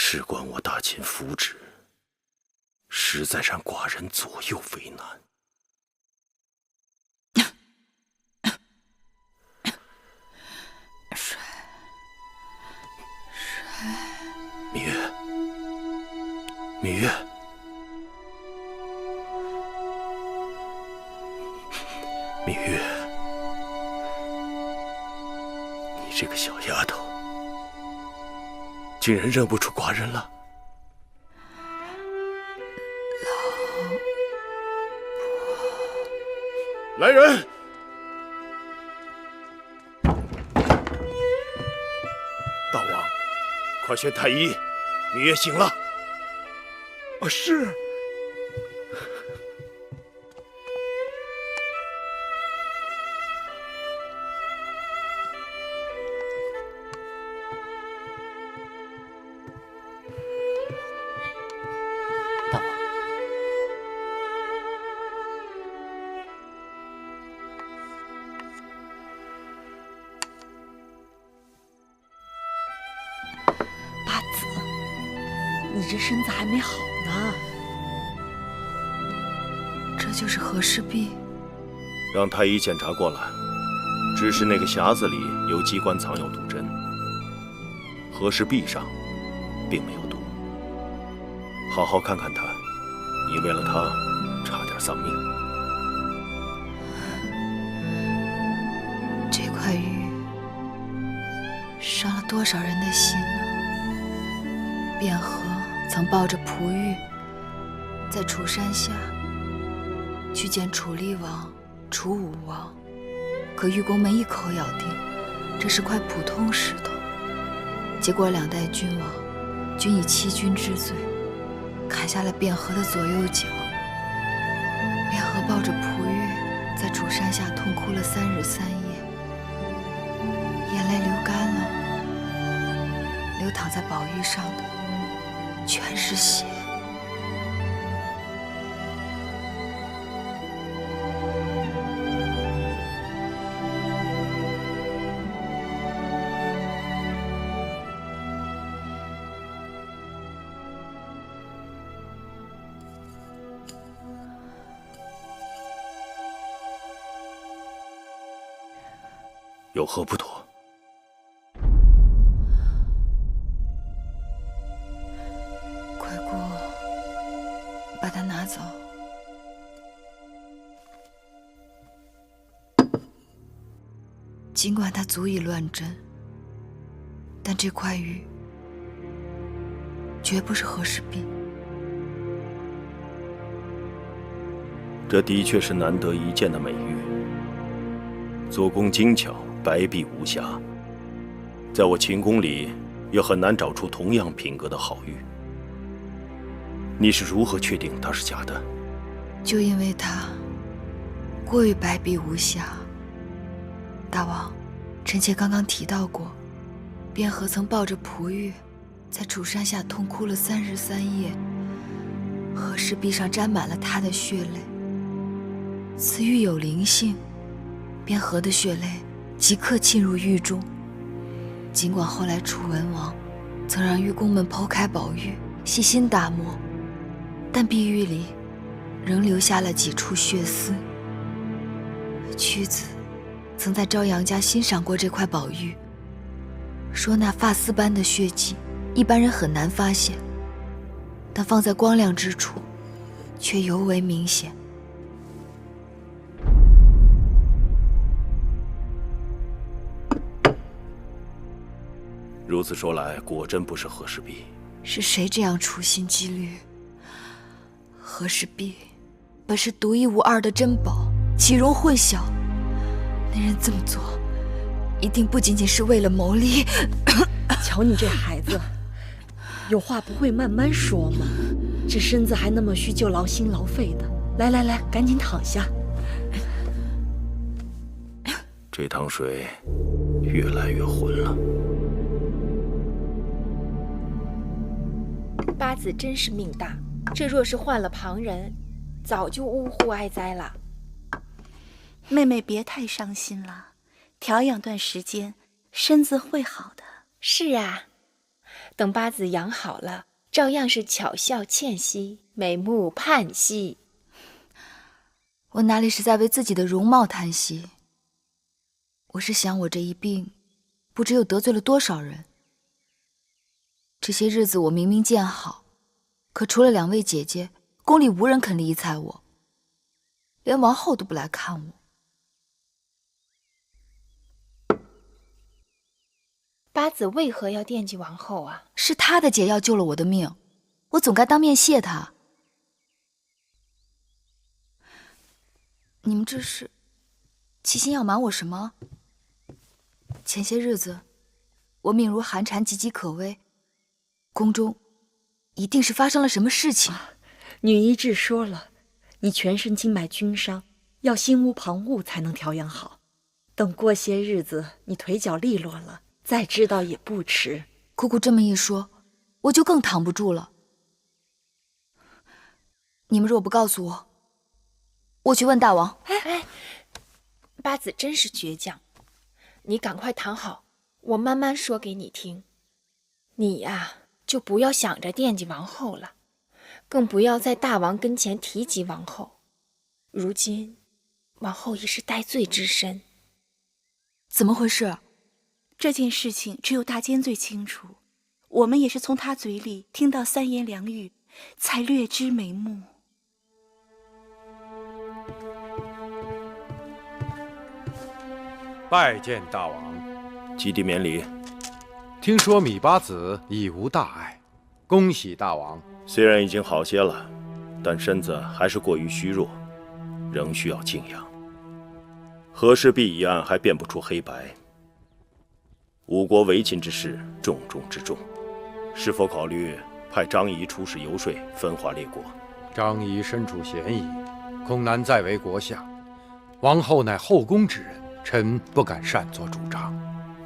事关我大秦福祉，实在让寡人左右为难。水，芈月，芈月，芈月，你这个小丫头，竟然认不出寡人了。来人！大王，快宣太医，芈月醒了。是。大王，八子，你这身子还没好呢。这就是和氏璧。让太医检查过来，只是那个匣子里有机关藏有毒针，和氏璧上并没有毒。好好看看他，你为了他差点丧命。这块玉伤了多少人的心呢？卞和曾抱着璞玉，在楚山下去见楚厉王、楚武王，可玉宫们一口咬定这是块普通石头。结果两代君王均以欺君之罪砍下了卞和的左右脚。卞和抱着璞玉在楚山下痛哭了3日3夜，眼泪流干了，流淌在宝玉上的全是血。有何不妥？快过，把它拿走。尽管它足以乱真，但这块玉绝不是和氏璧。这的确是难得一见的美玉，做工精巧，白璧无瑕，在我秦宫里也很难找出同样品格的好玉。你是如何确定它是假的？就因为它过于白璧无瑕。大王，臣妾刚刚提到过，卞和曾抱着璞玉在楚山下痛哭了3日3夜，和氏璧上沾满了他的血泪。此玉有灵性，卞和的血泪即刻沁入玉中。尽管后来楚文王曾让玉工们剖开宝玉，细心打磨，但碧玉里仍留下了几处血丝。屈子曾在朝阳家欣赏过这块宝玉，说那发丝般的血迹一般人很难发现，但放在光亮之处却尤为明显。如此说来，果真不是和氏璧。是谁这样处心积虑？和氏璧本是独一无二的珍宝，岂容混淆？那人这么做，一定不仅仅是为了谋利。瞧你这孩子，有话不会慢慢说吗？这身子还那么虚，就劳心劳肺的。来来来，赶紧躺下。这汤水越来越浑了。八子真是命大，这若是换了旁人，早就呜呼哀哉了。妹妹别太伤心了，调养段时间，身子会好的。是啊，等八子养好了，照样是巧笑倩兮，美目盼兮。我哪里是在为自己的容貌叹息？我是想我这一病，不知又得罪了多少人。这些日子我明明见好，可除了2位姐姐，宫里无人肯理睬我，连王后都不来看我。八子为何要惦记王后啊？是她的解药救了我的命，我总该当面谢她。你们这是齐心要瞒我什么？前些日子我命如寒蝉，岌岌可危，宫中一定是发生了什么事情。女医治说了，你全身经脉均伤，要心无旁骛才能调养好。等过些日子你腿脚利落了，再知道也不迟。姑姑这么一说，我就更躺不住了。你们若不告诉我，我去问大王。八子真是倔强，你赶快躺好，我慢慢说给你听。你呀，就不要想着惦记王后了，更不要在大王跟前提及王后。如今王后已是戴罪之身。怎么回事？这件事情只有大监最清楚，我们也是从他嘴里听到3言2语，才略知眉目。拜见大王。基地免礼。听说米八子已无大碍，恭喜大王。虽然已经好些了，但身子还是过于虚弱，仍需要静养。和氏璧一案还辨不出黑白，吴国围秦之事重中之重，是否考虑派张仪出使游说，分化列国？张仪身处嫌疑，恐难再为国相。王后乃后宫之人，臣不敢擅作主张。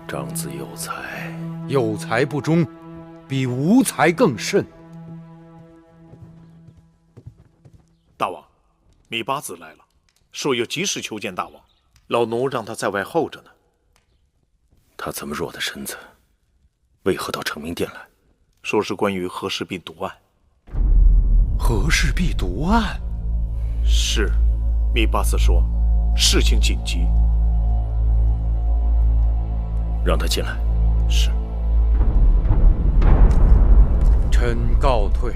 张子有才，有才不忠，比无才更甚。大王，米八子来了，说有急事求见大王，老奴让他在外候着呢。他这么弱的身子，为何到承明殿来？说是关于和氏璧毒案。和氏璧毒案？是，米八子说事情紧急。让他进来。是。臣告退。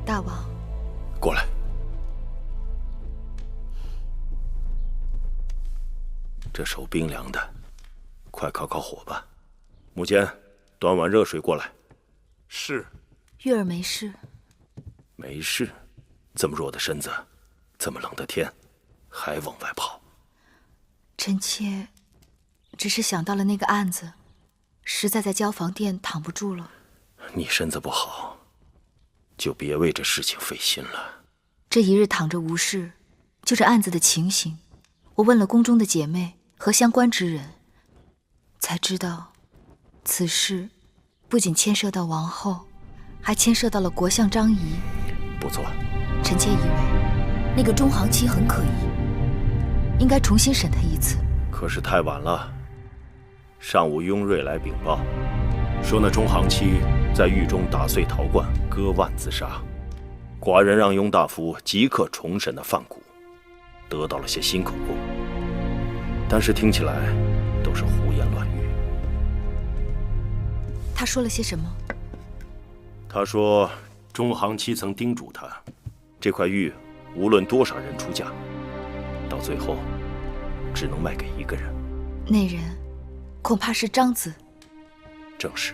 大王，过来。这手冰凉的，快烤烤火吧。母监，端碗热水过来。是。月儿没事。没事？这么弱的身子，这么冷的天，还往外跑？臣妾只是想到了那个案子，实在在交房殿躺不住了。你身子不好，就别为这事情费心了。这一日躺着无事，就这案子的情形，我问了宫中的姐妹和相关之人，才知道此事不仅牵涉到王后，还牵涉到了国相张仪。不错。臣妾以为那个中行期很可疑，应该重新审他一次。可是太晚了。上午雍瑞来禀报，说那中行期在狱中打碎陶罐，割腕自杀。寡人让雍大夫即刻重审那犯骨，得到了些新口供，但是听起来都是胡言乱语。他说了些什么？他说中行期曾叮嘱他，这块玉无论多少人出价，到最后只能卖给一个人。那人恐怕是张子。正是。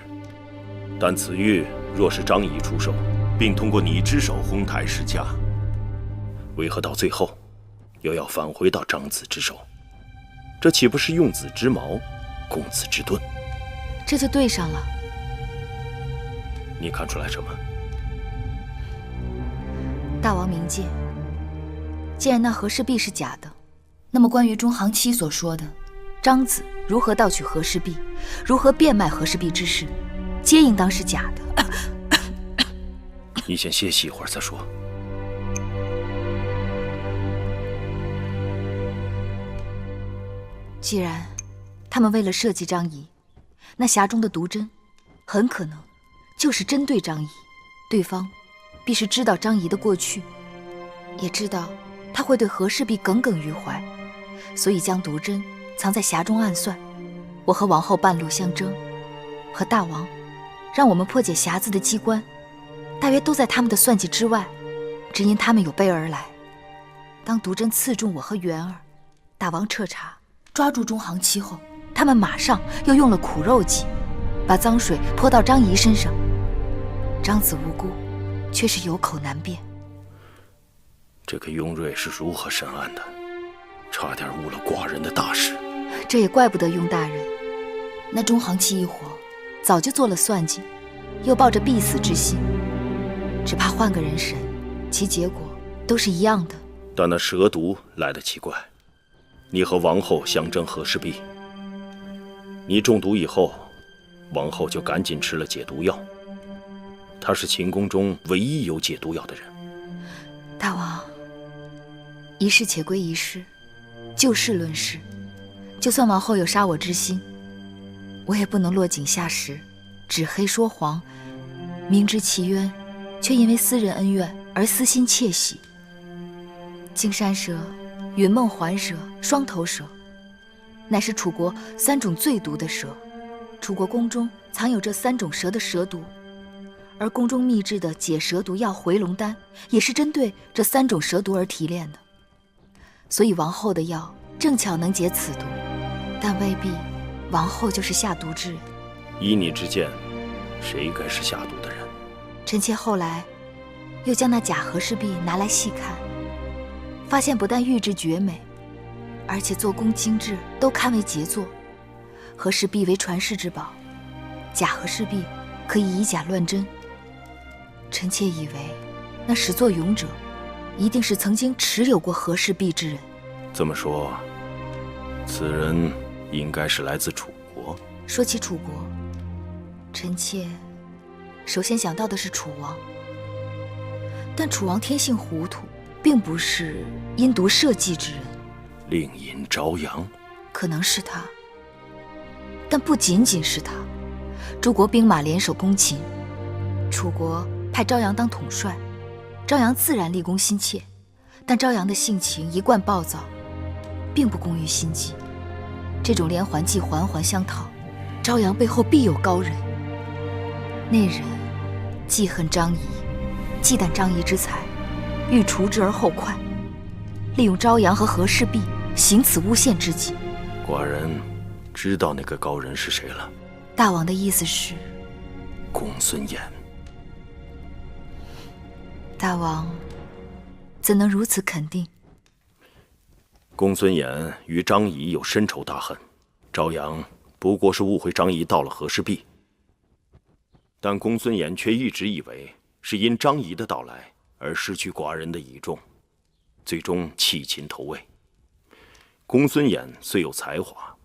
但此玉若是张仪出售，并通过你之手哄抬市价，为何到最后又要返回到张子之手？这岂不是用子之矛，攻子之盾？这就对上了。你看出来什么？大王明鉴，既然那和氏璧是假的，那么关于中行期所说的张子如何盗取和氏璧，如何变卖和氏璧之事，皆应当是假的。你先歇息一会儿再说。既然他们为了设计张仪，那匣中的毒针很可能就是针对张仪，对方必是知道张仪的过去，也知道他会对和氏璧耿耿于怀，所以将毒针藏在匣中暗算。我和王后半路相争，和大王让我们破解匣子的机关，大约都在他们的算计之外，只因他们有备而来。当毒针刺中我和元儿，大王彻查抓住中行期后，他们马上又用了苦肉计，把脏水泼到张仪身上。张子无辜，却是有口难辩。这个雍瑞是如何审案的？差点误了寡人的大事。这也怪不得雍大人，那中行期一伙早就做了算计，又抱着必死之心，只怕换个人审，其结果都是一样的。但那蛇毒来得奇怪，你和王后相争和氏璧，你中毒以后，王后就赶紧吃了解毒药。她是秦宫中唯一有解毒药的人。大王，一事且归一事，就事论事。就算王后有杀我之心，我也不能落井下石，指黑说黄，明知其冤，却因为私人恩怨而私心窃喜。金山蛇、云梦环蛇、双头蛇，乃是楚国3种最毒的蛇。楚国宫中藏有这3种蛇的蛇毒，而宫中秘制的解蛇毒药回龙丹，也是针对这3种蛇毒而提炼的。所以王后的药正巧能解此毒，但未必王后就是下毒之人。依你之见，谁该是下毒的人？臣妾后来又将那假和氏璧拿来细看，发现不但玉质绝美，而且做工精致，都堪为杰作。和氏璧为传世之宝，假和氏璧可以以假乱真。臣妾以为那始作俑者一定是曾经持有过和氏璧之人。这么说，此人应该是来自楚国。说起楚国，臣妾首先想到的是楚王，但楚王天性糊涂，并不是因毒设计之人。令尹朝阳，可能是他，但不仅仅是他。诸国兵马联手攻秦，楚国派昭阳当统帅，昭阳自然立功心切，但昭阳的性情一贯暴躁，并不功于心计。这种连环计环环相套，昭阳背后必有高人。那人记恨张仪，忌惮张仪之才，欲除之而后快，利用昭阳和和氏璧行此诬陷之计。寡人知道那个高人是谁了。大王的意思是？公孙衍。大王怎能如此肯定？公孙衍与张仪有深仇大恨，昭阳不过是误会张仪盗了和氏璧，但公孙衍却一直以为是因张仪的到来而失去寡人的倚重，最终弃秦投魏。公孙衍虽有才华，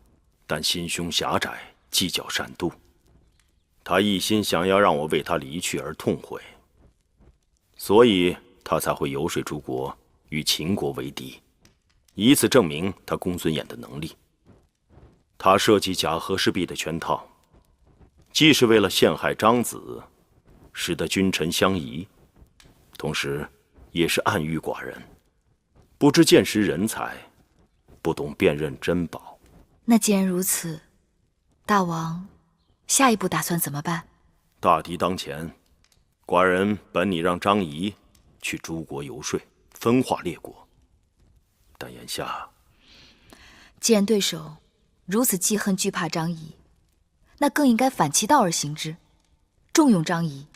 但心胸狭窄，计较善妒。他一心想要让我为他离去而痛悔，所以他才会游说诸国与秦国为敌，以此证明他公孙衍的能力。他设计假和氏璧的圈套，既是为了陷害张子，使得君臣相疑，同时也是暗喻寡人不知见识人才，不懂辨认珍宝。那既然如此，大王下一步打算怎么办？大敌当前，寡人本拟让张仪去诸国游说，分化列国，但眼下既然对手如此记恨惧怕张仪，那更应该反其道而行之，重用张仪，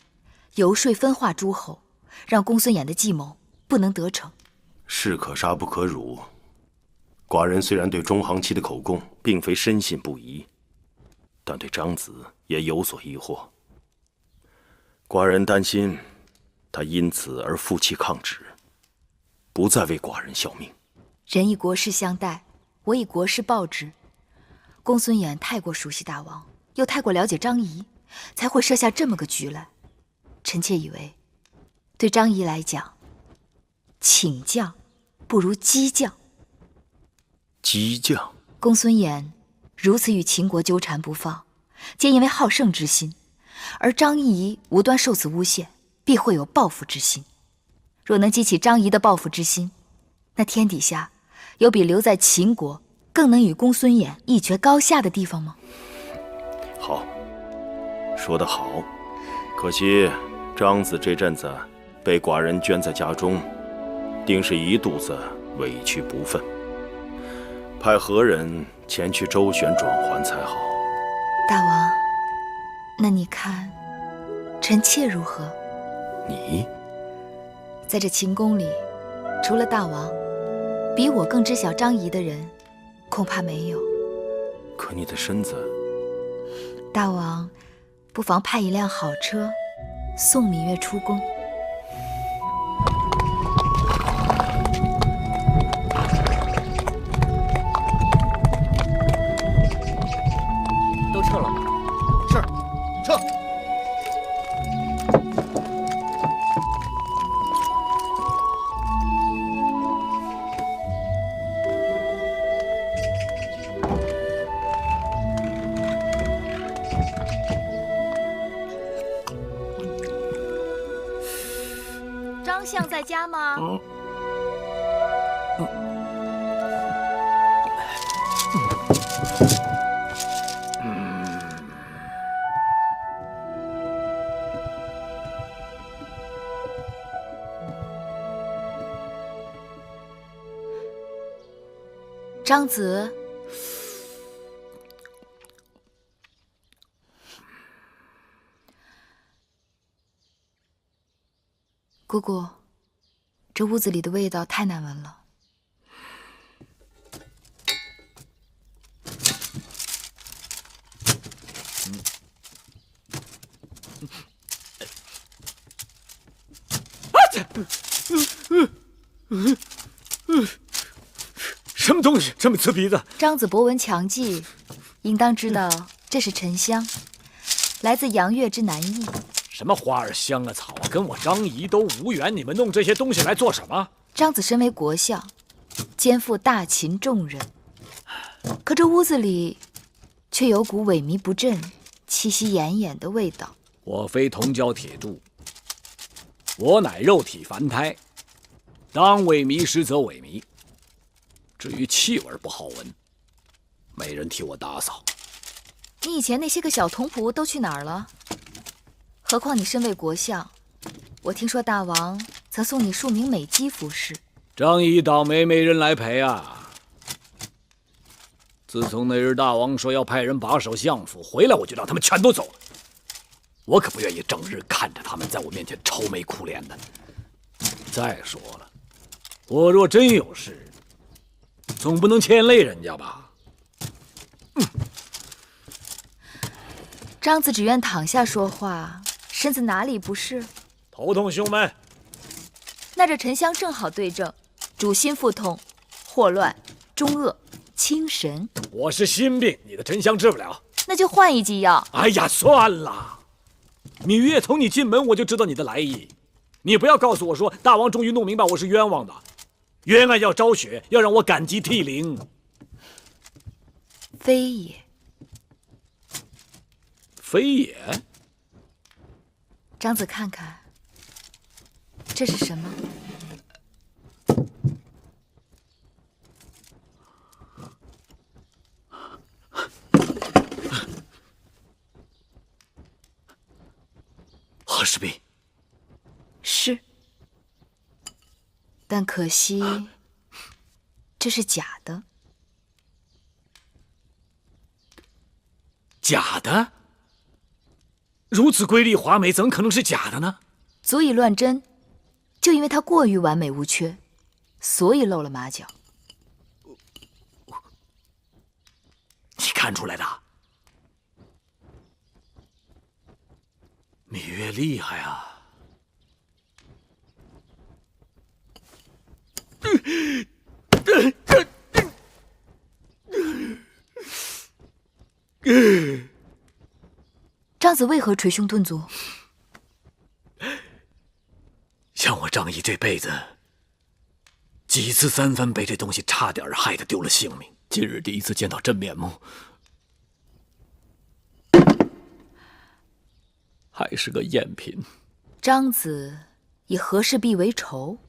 游说分化诸侯，让公孙衍的计谋不能得逞。士可杀不可辱。寡人虽然对中行期的口供并非深信不疑，但对张子也有所疑惑。寡人担心他因此而负气抗旨，不再为寡人效命。人以国事相待，我以国事报之。公孙衍太过熟悉大王，又太过了解张仪，才会设下这么个局来。臣妾以为，对张仪来讲，请将不如激将。激将？公孙衍如此与秦国纠缠不放，皆因为好胜之心，而张仪无端受此诬陷，必会有报复之心。若能激起张仪的报复之心，那天底下有比留在秦国更能与公孙衍一决高下的地方吗？好，说得好。可惜张子这阵子被寡人圈在家中，定是一肚子委屈不忿。派何人前去周旋转还才好？大王，那你看臣妾如何？你在这秦宫里，除了大王，比我更知晓张仪的人，恐怕没有。可你的身子……大王，不妨派一辆好车，送芈月出宫。都撤了吗？是，撤。张相在家吗？张子，姑姑，这屋子里的味道太难闻了。什么东西这么刺鼻子？张子博闻强记，应当知道这是沉香，来自阳月之南邑。什么花儿香啊草啊，跟我张仪都无缘。你们弄这些东西来做什么？张子身为国相，肩负大秦重任，可这屋子里却有股萎靡不振、气息奄奄的味道。我非铜胶铁铸，我乃肉体凡胎，当萎靡时则萎靡。至于气味不好闻，没人替我打扫。你以前那些个小童仆都去哪儿了？何况你身为国相，我听说大王曾送你数名美姬服侍。张仪倒霉，没人来陪啊！自从那日大王说要派人把守相府，回来我就让他们全都走了。我可不愿意整日看着他们在我面前愁眉苦脸的。再说了，我若真有事，总不能牵累人家吧？张子只愿躺下说话，身子哪里不是？头痛胸闷，那这沉香正好对症，主心腹痛、霍乱、中恶、清神。我是心病，你的沉香治不了。那就换一剂药。哎呀，算了。芈月，从你进门我就知道你的来意，你不要告诉我说大王终于弄明白我是冤枉的，冤案要昭雪，要让我感激涕零。非也。非也？张子看看，这是什么？和氏璧。是，但可惜这是假的。假的？如此瑰丽华美，怎可能是假的呢？足以乱真，就因为它过于完美无缺，所以露了马脚。你看出来的？芈月厉害啊！张子为何捶胸顿足？像我张仪这辈子，几次三番被这东西差点害得丢了性命。今日第一次见到真面目，还是个赝品。张子以和氏璧为仇，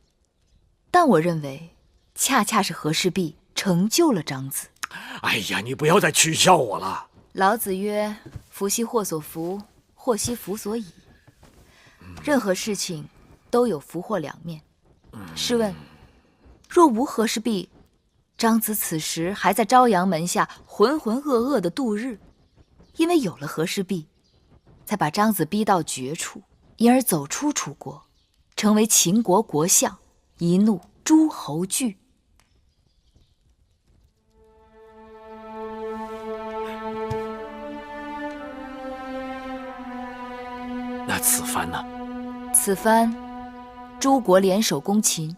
但我认为，恰恰是和氏璧成就了张子。哎呀，你不要再取笑我了。老子曰：“福兮祸所伏，祸兮福所倚。”任何事情都有福祸两面。试问，若无和氏璧，张子此时还在朝阳门下浑浑噩噩的度日，因为有了和氏璧，才把张子逼到绝处，因而走出楚国，成为秦国国相，一怒诸侯惧。那此番呢？此番，诸国联手攻秦，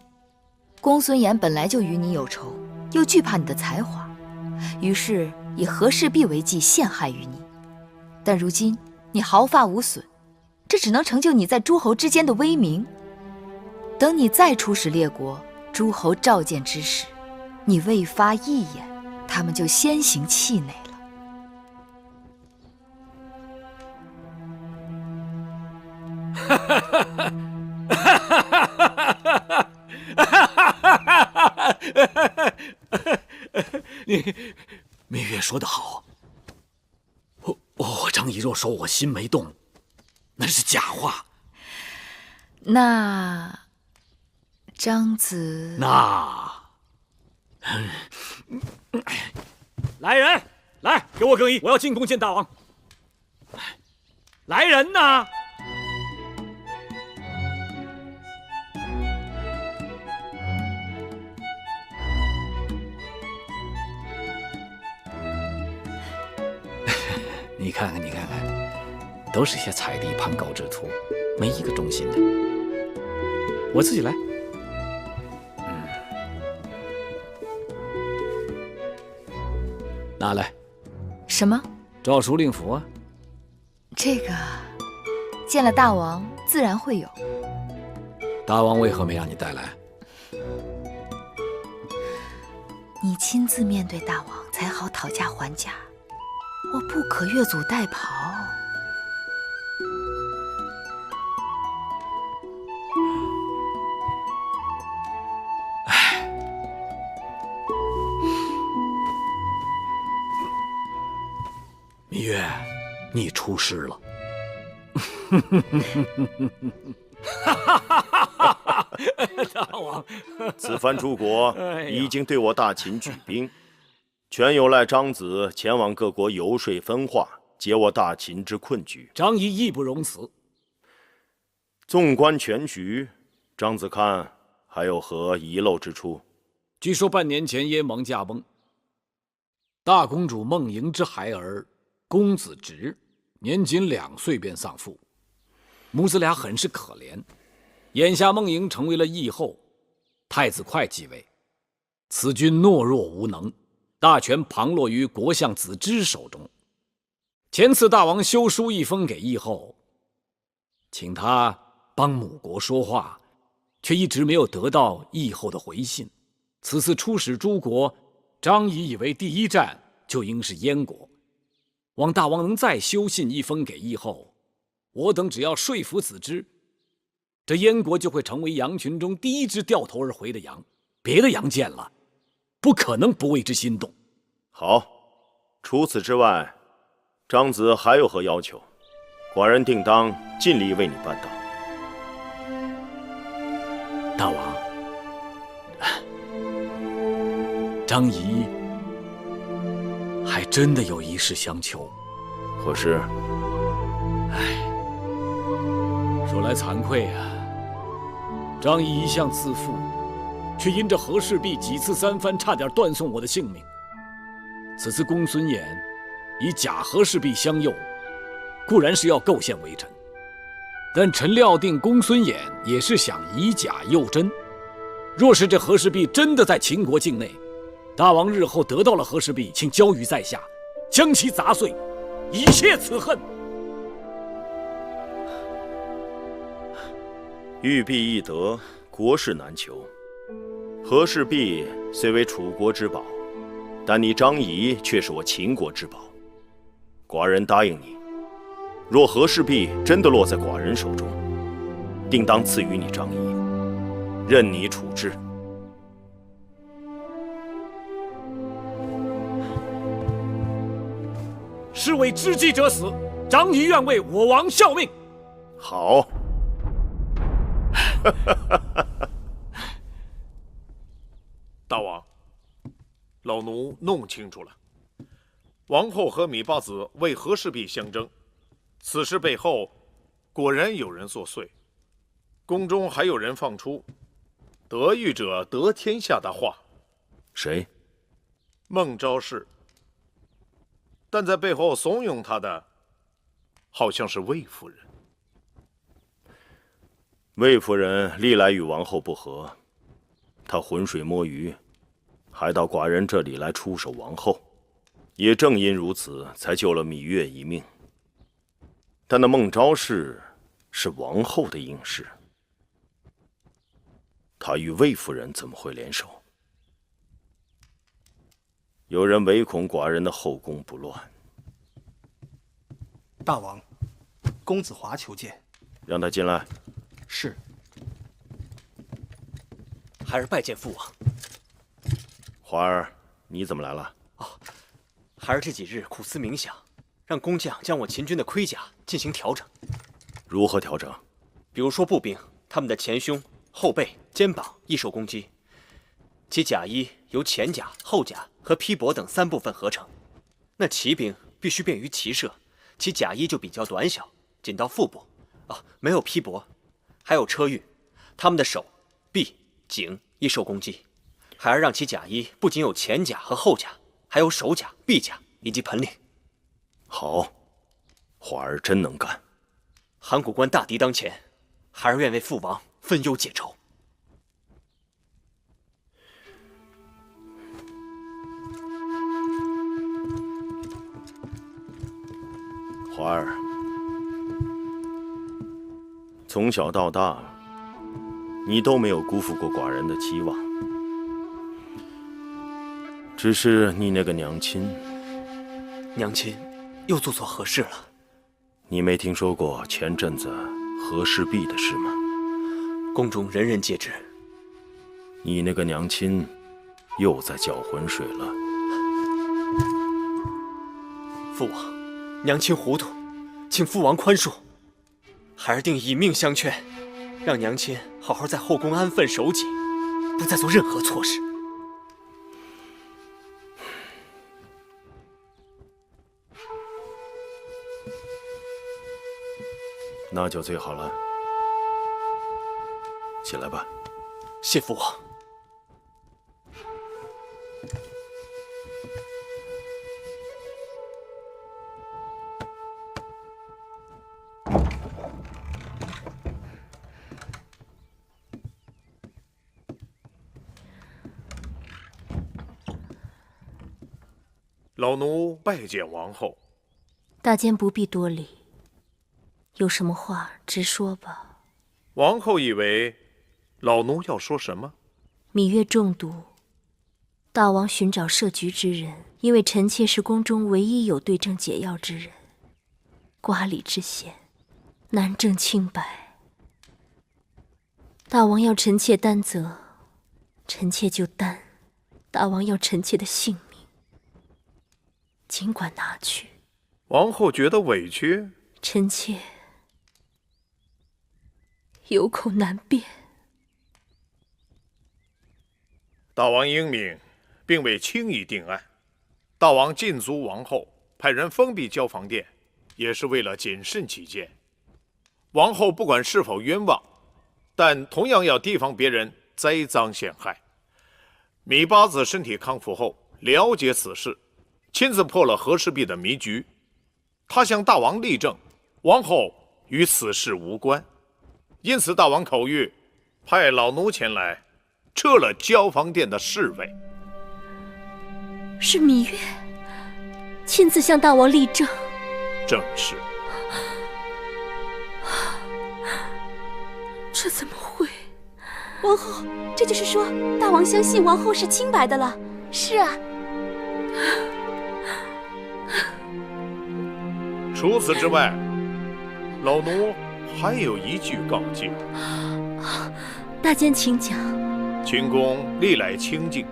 公孙衍本来就与你有仇，又惧怕你的才华，于是以和氏璧为计陷害于你。但如今你毫发无损，这只能成就你在诸侯之间的威名。等你再出使列国，诸侯召见之时，你未发一言，他们就先行气馁了。芈月说得好，我张仪若说我心没动，那是假话。那张子，来人，来给我更衣，我要进宫见大王。来人呐！你看看，你看看，都是些踩地攀高之徒，没一个忠心的。我自己来。拿来。什么？诏书令符啊。这个见了大王自然会有。大王为何没让你带来？你亲自面对大王，才好讨价还价。我不可越俎代庖。芈月，你出师了。大王，此番诸国已经对我大秦举兵，全有赖张子前往各国游说分化，解我大秦之困局。张仪义不容辞。纵观全局，张子看还有何遗漏之处？据说半年前燕王驾崩，大公主孟莹之孩儿公子直，年仅2岁便丧父，母子俩很是可怜。眼下孟莹成为了义后，太子快继位，此君懦弱无能，大权旁落于国相子之手中。前次大王修书一封给义后，请他帮母国说话，却一直没有得到义后的回信。此次出使诸国，张仪以为第一站就应是燕国，望大王能再修信一封给义后，我等只要说服子之，这燕国就会成为羊群中第一只掉头而回的羊，别的羊见了，不可能不为之心动。好，除此之外，张子还有何要求？寡人定当尽力为你办到。大王，张仪还真的有一事相求。何事？说来惭愧啊，张仪一向自负，却因着和氏璧几次三番差点断送我的性命。此次公孙衍以假和氏璧相诱，固然是要构陷微臣，但臣料定公孙衍也是想以假诱真。若是这和氏璧真的在秦国境内，大王日后得到了和氏璧，请交于在下，将其砸碎，以泄此恨。玉璧易得，国事难求。和氏璧虽为楚国之宝，但你张仪却是我秦国之宝。寡人答应你，若和氏璧真的落在寡人手中，定当赐予你张仪，任你处置。是为知己者死，张仪愿为我王效命。好。大王，老奴弄清楚了，王后和芈八子为和氏璧相争，此事背后果然有人作祟，宫中还有人放出“得遇者得天下”的话。谁？孟昭氏。但在背后怂恿他的，好像是魏夫人。魏夫人历来与王后不和，她浑水摸鱼，还到寡人这里来出手王后。也正因如此，才救了芈月一命。但那孟昭氏是王后的应试，她与魏夫人怎么会联手？有人唯恐寡人的后宫不乱。大王，公子华求见。让他进来。是。孩儿拜见父王。华儿，你怎么来了？孩儿这几日苦思冥想，让工匠将我秦军的盔甲进行调整。如何调整？比如说步兵，他们的前胸、后背、肩膀易受攻击。其甲衣由前甲、后甲和披帛等3部分合成。那骑兵必须便于骑射，其甲衣就比较短小，仅到腹部。没有披帛。还有车御，他们的手、臂、颈易受攻击。孩儿让其甲衣不仅有前甲和后甲，还有手甲、臂甲以及盆领。好，华儿真能干。函谷关大敌当前，孩儿愿为父王分忧解愁。华儿，从小到大，你都没有辜负过寡人的期望。只是你那个娘亲，娘亲又做错何事了？你没听说过前阵子和氏璧的事吗？宫中人人皆知。你那个娘亲又在搅浑水了。父王，娘亲糊涂，请父王宽恕。孩儿定以命相劝，让娘亲好好在后宫安分守己，不再做任何错事。那就最好了。起来吧。谢父王。老奴拜见王后。大监不必多礼，有什么话直说吧。王后以为老奴要说什么？芈月中毒，大王寻找设局之人，因为臣妾是宫中唯一有对症解药之人，瓜李之嫌，难证清白。大王要臣妾担责，臣妾就担；大王要臣妾的性命，尽管拿去。王后觉得委屈，臣妾有口难辩。大王英明，并未轻易定案。大王禁足王后，派人封闭交房殿，也是为了谨慎起见。王后不管是否冤枉，但同样要提防别人栽赃陷害。芈八子身体康复后，了解此事，亲自破了和氏璧的迷局。他向大王力证，王后与此事无关，因此大王口谕，派老奴前来，撤了交房殿的侍卫。是芈月亲自向大王力证？正是。这怎么会？王后，这就是说，大王相信王后是清白的了。是啊，除此之外，老奴还有一句告诫：大监请讲。秦宫历来清静，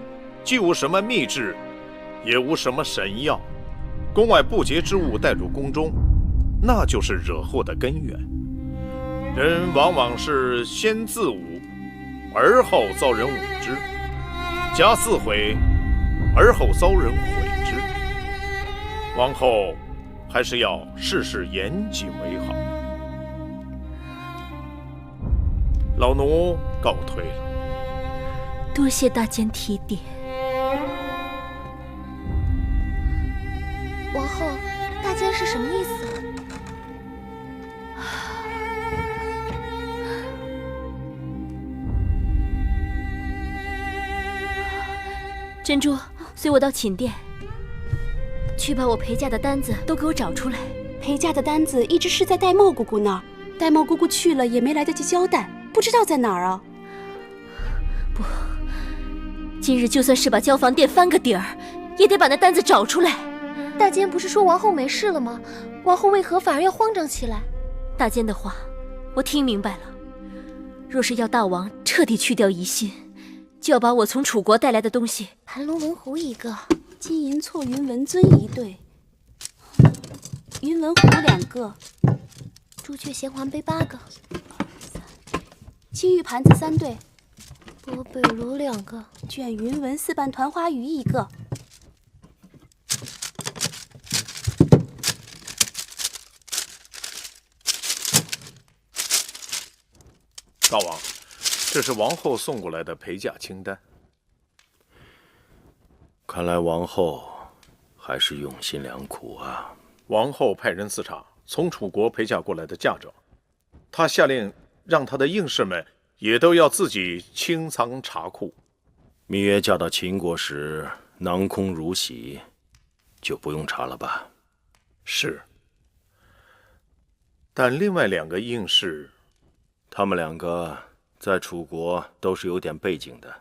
既无什么秘制，也无什么神药。宫外不洁之物带入宫中，那就是惹祸的根源。人往往是先自侮，而后遭人侮之；假自毁，而后遭人毁之。王后还是要事事严谨为好。老奴告退了。多谢大监提点。王后，大监是什么意思？珍珠，随我到寝殿，去把我陪嫁的单子都给我找出来。陪嫁的单子一直是在玳瑁姑姑那儿，玳瑁姑姑去了也没来得及交代，不知道在哪儿啊。不，今日就算是把交房店翻个底儿，也得把那单子找出来。大监不是说王后没事了吗？王后为何反而要慌张起来？大监的话，我听明白了。若是要大王彻底去掉疑心，就要把我从楚国带来的东西，盘龙文狐1个，金银错云纹尊1对，云纹狐2个，朱雀衔环杯8个，青玉盘子3对，波贝螺2个，卷云纹4瓣团花鱼1个。大王，这是王后送过来的陪嫁清单。看来王后还是用心良苦啊。王后派人视察从楚国陪嫁过来的嫁妆，她下令让她的应侍们也都要自己清仓查库。芈月嫁到秦国时囊空如洗，就不用查了吧？是。但另外2个应侍，他们2个在楚国都是有点背景的。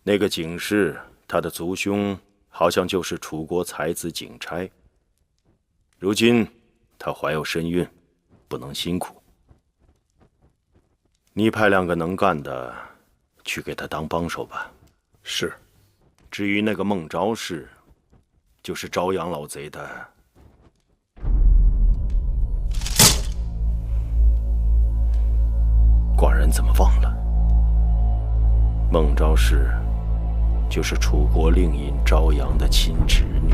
那个景氏，他的族兄好像就是楚国才子景差。如今他怀有身孕，不能辛苦。你派2个能干的去给他当帮手吧。是。至于那个孟昭氏，就是招阳老贼的。寡人怎么忘了？孟昭氏就是楚国令尹昭阳的亲侄女。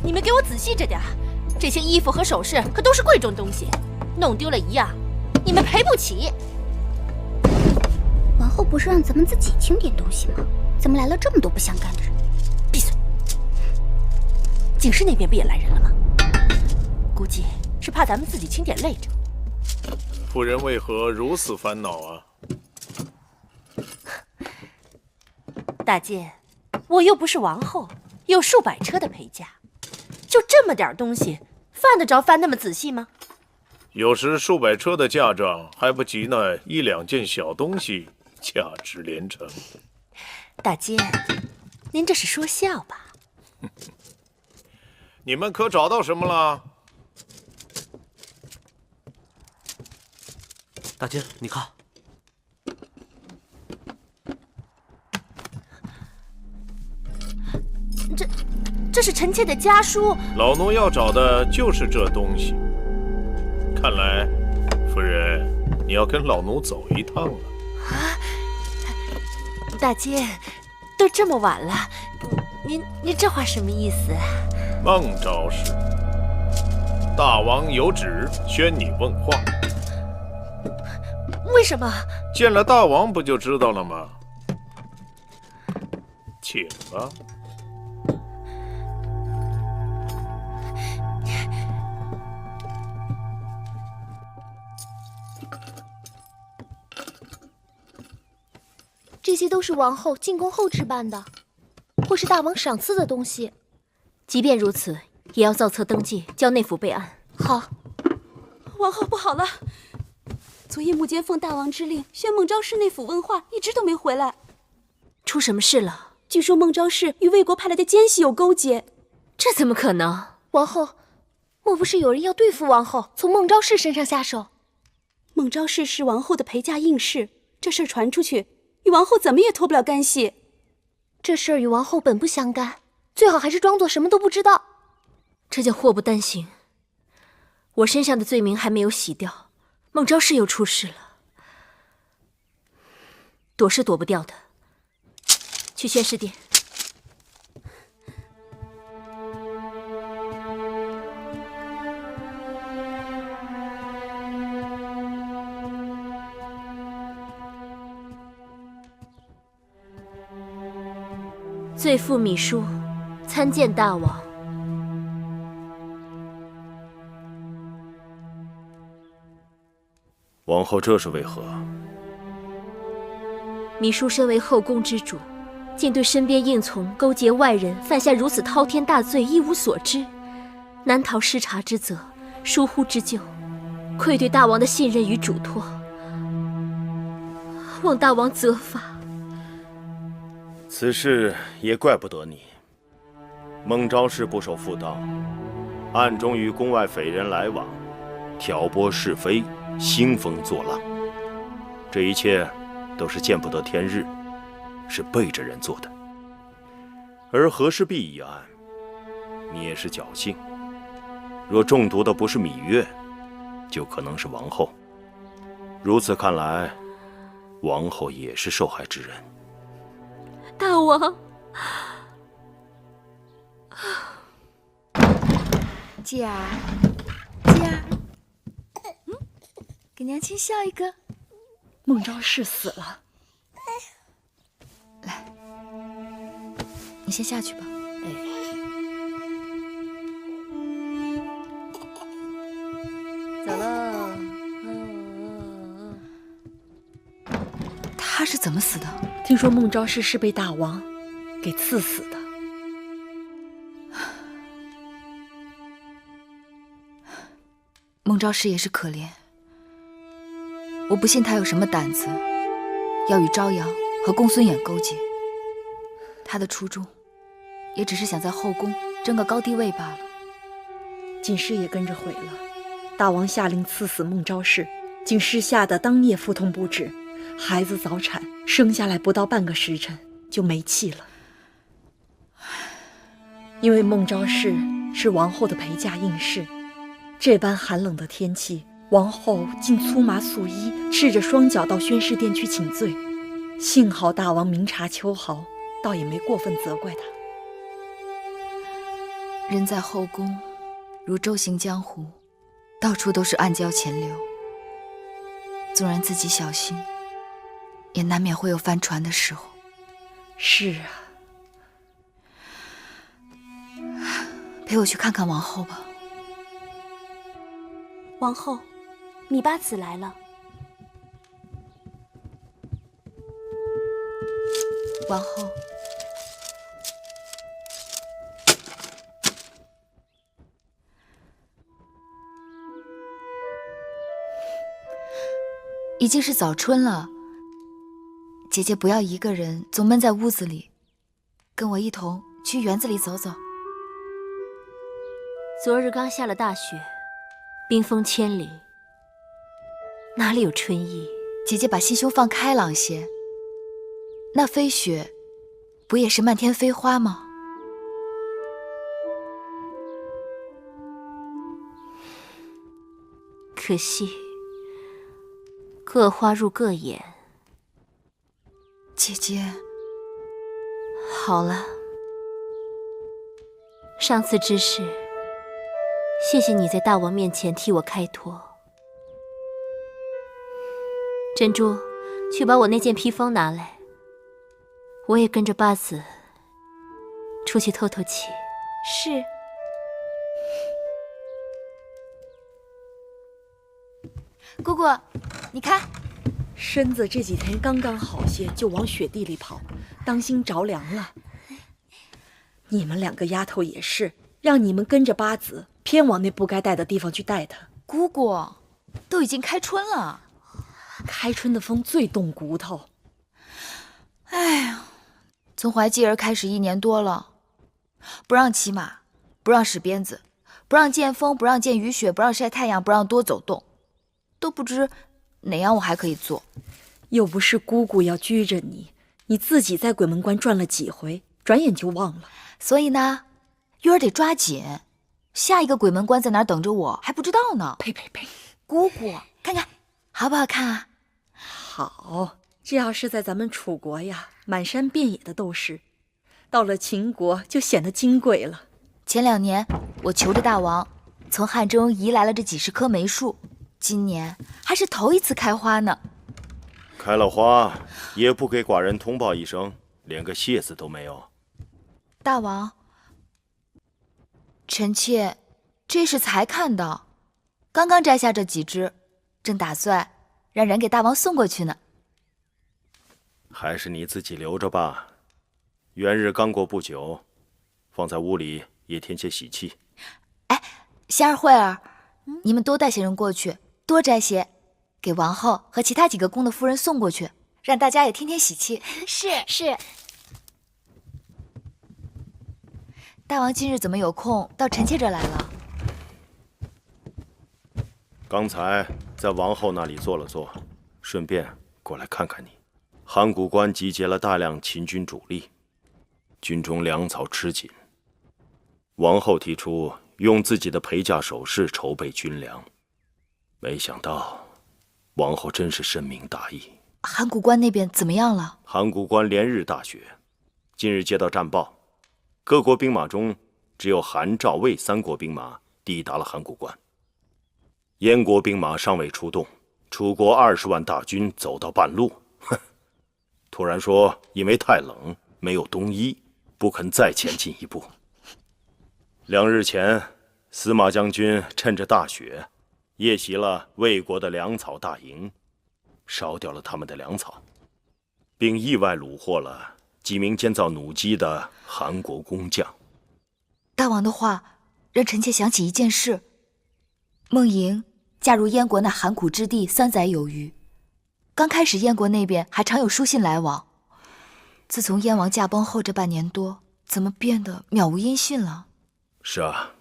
你们给我仔细着点，这些衣服和首饰可都是贵重东西，弄丢了一样，你们赔不起。王后不是让咱们自己清点东西吗？怎么来了这么多不相干的人？闭嘴！景氏那边不也来人了吗？估计是怕咱们自己清点累着。夫人为何如此烦恼啊？大监，我又不是王后，有数百车的陪嫁，就这么点东西，犯得着翻那么仔细吗？有时数百车的嫁妆还不及那1、2件小东西价值连城。大监，您这是说笑吧？你们可找到什么了？大监，你看，这是臣妾的家书。老奴要找的就是这东西。看来，夫人，你要跟老奴走一趟了。啊，大监，都这么晚了，您这话什么意思啊？孟昭氏，大王有旨，宣你问话。为什么？见了大王不就知道了吗？请吧。这些都是王后进宫后置办的，或是大王赏赐的东西。即便如此，也要造册登记，交内府备案。好。王后不好了！昨夜幕间奉大王之令，宣孟昭氏内府问话，一直都没回来。出什么事了？据说孟昭氏与魏国派来的奸细有勾结。这怎么可能？王后，莫不是有人要对付王后，从孟昭氏身上下手？孟昭氏是王后的陪嫁应试，这事儿传出去，与王后怎么也脱不了干系。这事儿与王后本不相干，最好还是装作什么都不知道。这叫祸不单行。我身上的罪名还没有洗掉，孟昭氏又出事了，躲是躲不掉的。去宣誓殿。罪妇芈姝参见大王。王后这是为何？芈姝身为后宫之主，竟对身边应从勾结外人，犯下如此滔天大罪一无所知，难逃失察之责，疏忽之咎，愧对大王的信任与嘱托，望大王责罚。此事也怪不得你。孟昭氏不守妇道，暗中与宫外匪人来往，挑拨是非，兴风作浪，这一切都是见不得天日，是背着人做的。而和氏璧一案，你也是侥幸，若中毒的不是芈月，就可能是王后。如此看来，王后也是受害之人。大王，继儿，继儿，给娘亲笑一个。孟昭氏死了，来，你先下去吧。走喽。他是怎么死的？听说孟昭氏是被大王给赐死的。孟昭氏也是可怜，我不信他有什么胆子要与朝阳和公孙衍勾结。他的初衷也只是想在后宫争个高低位罢了。锦诗也跟着毁了。大王下令赐死孟昭氏，锦诗吓得当夜腹痛不止，孩子早产，生下来不到半个时辰就没气了。因为孟昭氏是王后的陪嫁应试，这般寒冷的天气，王后竟粗麻素衣，赤着双脚到宣誓殿去请罪。幸好大王明察秋毫，倒也没过分责怪他。人在后宫，如周行江湖，到处都是暗礁潜流。纵然自己小心，也难免会有翻船的时候。是啊，陪我去看看王后吧。王后，芈八子来了。王后，已经是早春了，姐姐不要一个人总闷在屋子里，跟我一同去园子里走走。昨日刚下了大雪，冰封千里，哪里有春意？姐姐把心胸放开朗些，那飞雪不也是漫天飞花吗？可惜各花入各眼。姐姐，好了，上次之事，谢谢你在大王面前替我开脱。珍珠，去把我那件披风拿来，我也跟着八子出去透透气。是。姑姑，你看，身子这几天刚刚好些，就往雪地里跑，当心着凉了。你们两个丫头也是，让你们跟着八子，偏往那不该带的地方去带她。姑姑，都已经开春了，开春的风最冻骨头。哎呀，从怀继儿开始1年多了，不让骑马，不让使鞭子，不让见风，不让见雨雪，不让晒太阳，不让多走动，都不知哪样我还可以做。又不是姑姑要拘着你，你自己在鬼门关转了几回，转眼就忘了。所以呢，玉儿得抓紧，下一个鬼门关在哪儿等着我还不知道呢。呸呸呸！姑姑，看看好不好看啊？好，这要是在咱们楚国呀，满山遍野的都是；到了秦国就显得金贵了。前2年我求着大王，从汉中移来了这几10棵梅树，今年还是头一次开花呢。开了花也不给寡人通报一声，连个谢字都没有。大王，臣妾这是才看到，刚刚摘下这几枝，正打算让人给大王送过去呢。还是你自己留着吧，元日刚过不久，放在屋里也添些喜气。哎，仙儿、慧儿，你们多带些人过去，多摘些，给王后和其他几个宫的夫人送过去，让大家也添添喜气。是。大王今日怎么有空到臣妾这儿来了？刚才在王后那里坐了坐，顺便过来看看你。函谷关集结了大量秦军主力，军中粮草吃紧。王后提出用自己的陪嫁首饰筹备军粮，没想到王后真是深明大义。函谷关那边怎么样了？函谷关连日大雪，近日接到战报，各国兵马中只有韩、赵、魏3国兵马抵达了函谷关。燕国兵马尚未出动，楚国20万大军走到半路，突然说因为太冷没有冬衣，不肯再前进一步。2日前，司马将军趁着大雪，夜袭了魏国的粮草大营，烧掉了他们的粮草，并意外虏获了几名建造弩机的韩国工匠。大王的话让臣妾想起一件事：孟莹嫁入燕国那函谷之地3载有余，刚开始燕国那边还常有书信来往，自从燕王驾崩后这半年多，怎么变得渺无音讯了？是啊，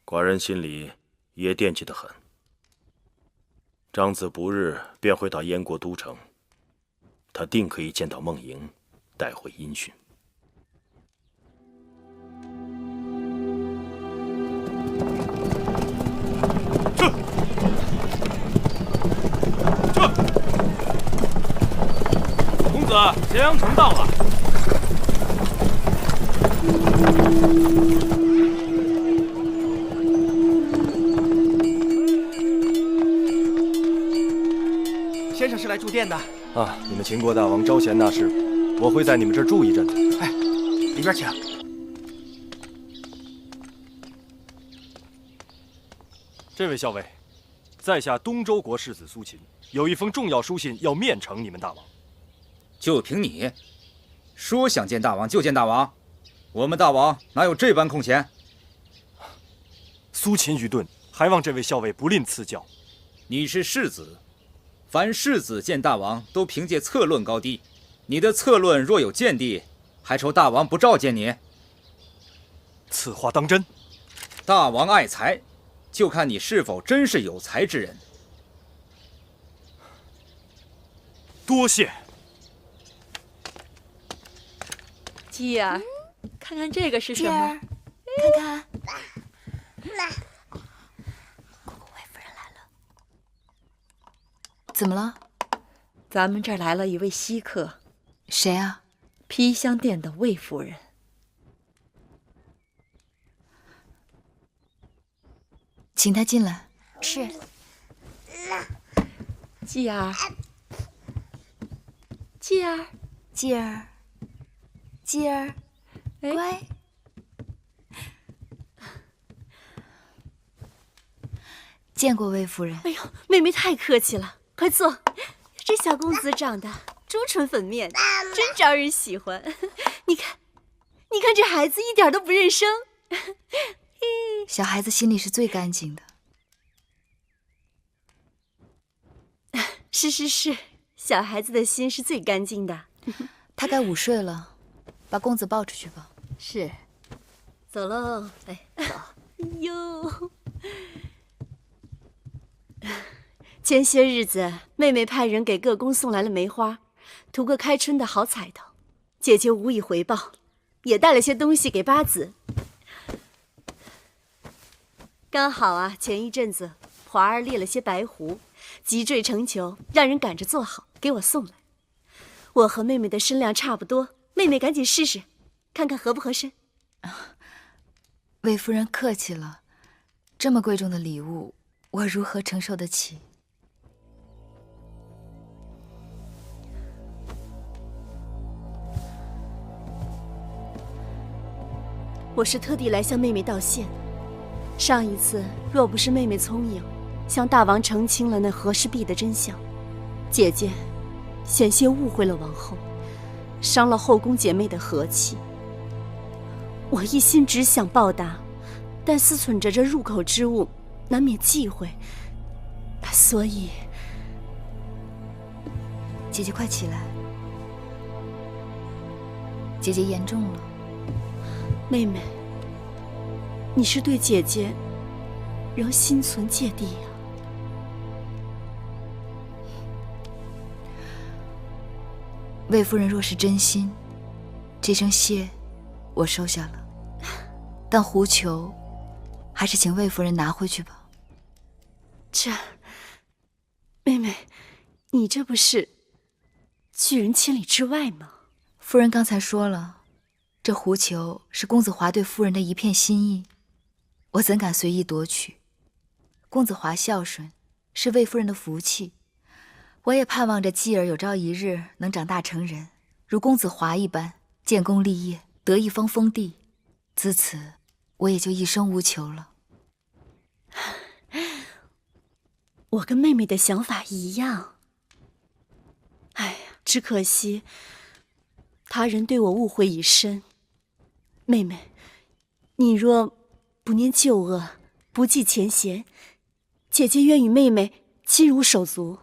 寡人心里也惦记得很。张子不日便会到燕国都城，他定可以见到孟莹，带回音讯。公子，咸阳城到了。先生是来住店的啊！你们秦国大王招贤纳士，我会在你们这儿住一阵子。哎，里边请。这位校尉，在下东周国世子苏秦，有一封重要书信要面呈你们大王。就凭你，说想见大王就见大王？我们大王哪有这般空闲？苏秦愚钝，还望这位校尉不吝赐教。你是世子，凡世子见大王都凭借策论高低，你的策论若有见地，还愁大王不召见你？此话当真？大王爱才，就看你是否真是有才之人。多谢。姬儿，看看这个是什么？看看。姑姑魏夫人来了。怎么了？咱们这儿来了一位稀客。谁啊？披香殿的魏夫人。请她进来。是。姬儿，姬儿，姬儿，姬儿，乖。见过魏夫人。哎呦，妹妹太客气了，快坐。这小公子长得朱唇粉面，真招人喜欢。你看，你看这孩子一点都不认生。小孩子心里是最干净的。是，小孩子的心是最干净的。他该午睡了，把公子抱出去吧。是，走喽，来，走。哟，前些日子，妹妹派人给各宫送来了梅花，图个开春的好彩头。姐姐无以回报，也带了些东西给八子。刚好啊，前一阵子华儿猎了些白狐，急坠成裘，让人赶着做好给我送来。我和妹妹的身量差不多，妹妹赶紧试试，看看合不合身。魏夫人客气了，这么贵重的礼物，我如何承受得起？我是特地来向妹妹道谢的。上一次若不是妹妹聪颖，向大王澄清了那和氏璧的真相，姐姐险些误会了王后，伤了后宫姐妹的和气。我一心只想报答，但思忖着这入口之物，难免忌讳，所以……姐姐快起来，姐姐言重了。妹妹，你是对姐姐仍心存芥蒂呀？魏夫人若是真心，这声谢我收下了，但狐裘还是请魏夫人拿回去吧。这，妹妹，你这不是拒人千里之外吗？夫人刚才说了，这狐裘是公子华对夫人的一片心意，我怎敢随意夺取？公子华孝顺，是魏夫人的福气，我也盼望着继儿有朝一日能长大成人，如公子华一般建功立业，得一方封地。自此，我也就一生无求了。我跟妹妹的想法一样。哎呀，只可惜他人对我误会已深。妹妹，你若不念旧恶，不计前嫌，姐姐愿与妹妹亲如手足。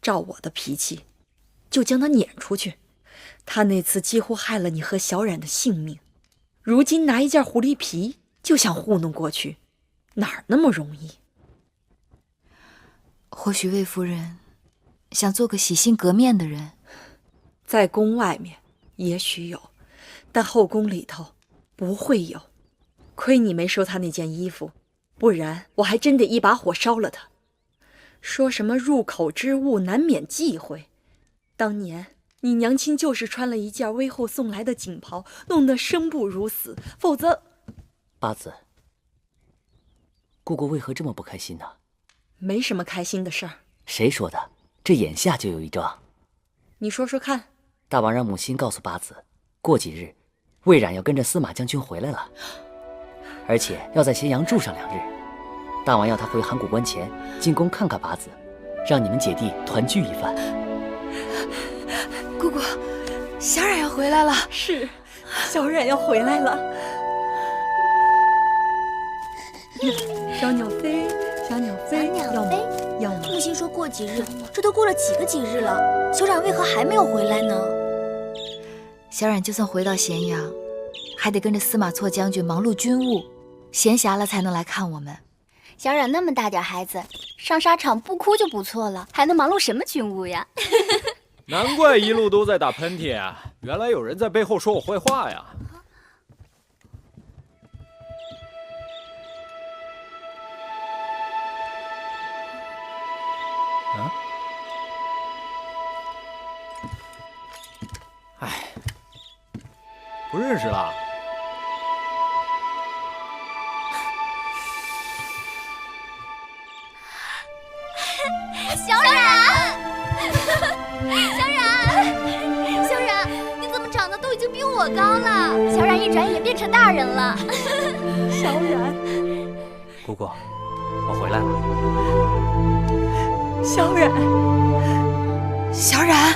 照我的脾气，就将他撵出去。他那次几乎害了你和小冉的性命，如今拿一件狐狸皮就想糊弄过去，哪儿那么容易？或许魏夫人想做个洗心革面的人，在宫外面也许有，但后宫里头不会有。亏你没收他那件衣服，不然我还真得一把火烧了他。说什么入口之物难免忌讳，当年你娘亲就是穿了一件微后送来的锦袍，弄得生不如死，否则……八子，姑姑为何这么不开心呢？没什么开心的事儿。谁说的？这眼下就有一桩。你说说看。大王让母亲告诉八子，过几日魏冉要跟着司马将军回来了，而且要在咸阳住上2日。大王要他回函谷关前进宫看看八子，让你们姐弟团聚一番。姑姑，小冉要回来了。是，小冉要回来了。小鸟飞，小鸟飞，要吗？要吗？母亲说过几日，这都过了几个几日了，小冉为何还没有回来呢？小冉就算回到咸阳，还得跟着司马错将军忙碌军务，闲暇了才能来看我们。小冉那么大点孩子，上沙场不哭就不错了，还能忙碌什么军务呀？难怪一路都在打喷嚏啊！原来有人在背后说我坏话呀！啊？哎，不认识了。小冉，小冉，我高了，小冉一转眼变成大人了。小冉，姑姑，我回来了。小冉，小冉，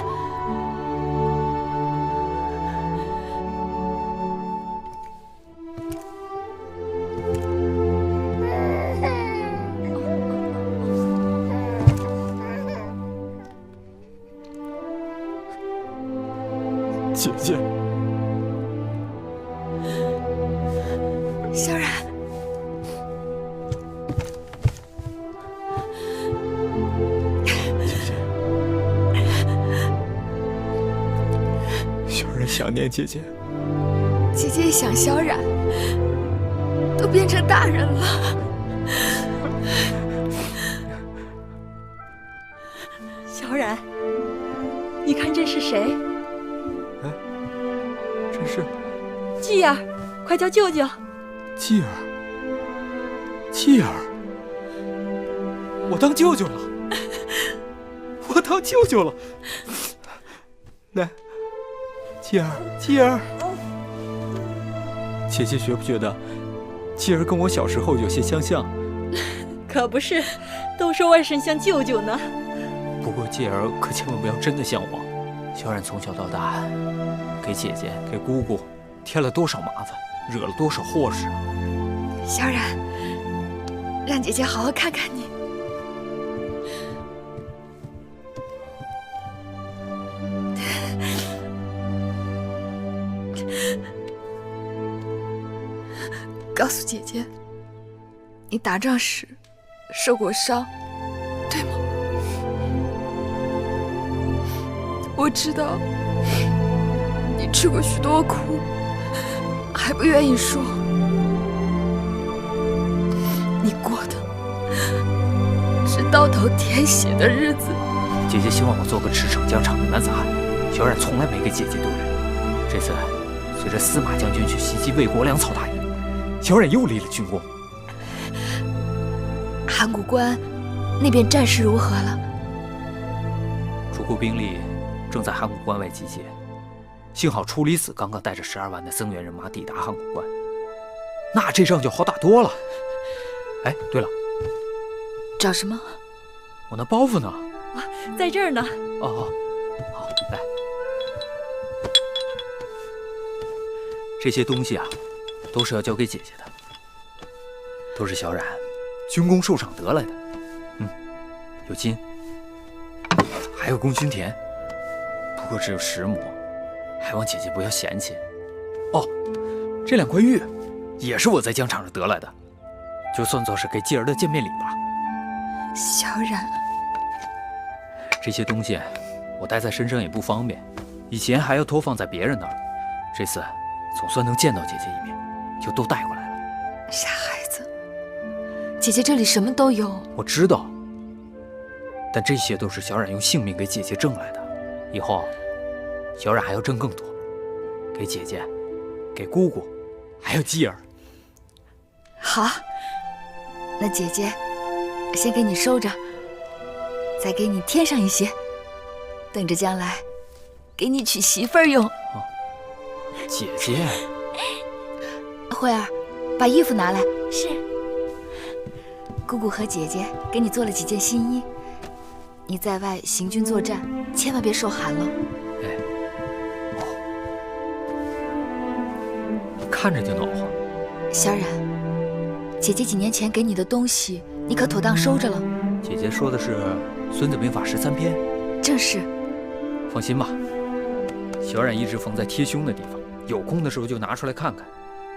姐姐，小冉，小冉想念姐姐。姐姐一想小冉，都变成大人了。小冉，你看这是谁？这是继儿，快叫舅舅！继儿，继儿，我当舅舅了，我当舅舅了。来，继儿，继儿，姐姐觉不觉得继儿跟我小时候有些相像？可不是，都说外甥像舅舅呢。不过继儿可千万不要真的像我。小冉从小到大，给姐姐、给姑姑添了多少麻烦，惹了多少祸事啊！小冉，让姐姐好好看看你。告诉姐姐，你打仗时受过伤，对吗？我知道你吃过许多苦，还不愿意说。你过的是刀头舔血的日子。姐姐希望我做个驰骋疆场的男子汉，小冉从来没给姐姐丢人。这次随着司马将军去袭击魏国粮草大营，小冉又立了军功。函谷关那边战事如何了？楚国兵力正在函谷关外集结，幸好楚离子刚刚带着12万的增援人马抵达函谷关，那这仗就好打多了。哎，对了，找什么？我那包袱呢？啊，在这儿呢。哦，好，来，这些东西啊，都是要交给姐姐的，都是小冉军功受赏得来的。有金，还有功勋田，不过只有10亩，还望姐姐不要嫌弃。哦，这2块玉也是我在疆场上得来的，就算作是给继儿的见面礼吧。小冉，这些东西我带在身上也不方便，以前还要托放在别人那儿，这次总算能见到姐姐一面，就都带过来了。傻孩子，姐姐这里什么都有。我知道，但这些都是小冉用性命给姐姐挣来的，以后小冉还要挣更多，给姐姐，给姑姑，还有继儿。好，那姐姐先给你收着，再给你添上一些，等着将来给你娶媳妇儿用。姐姐，慧儿，把衣服拿来。是。姑姑和姐姐给你做了几件新衣，你在外行军作战，千万别受寒了。哎，看着就暖和。小冉，姐姐几年前给你的东西，你可妥当收着了？姐姐说的是《孙子兵法》13篇。正是。放心吧，小冉一直缝在贴胸的地方，有空的时候就拿出来看看。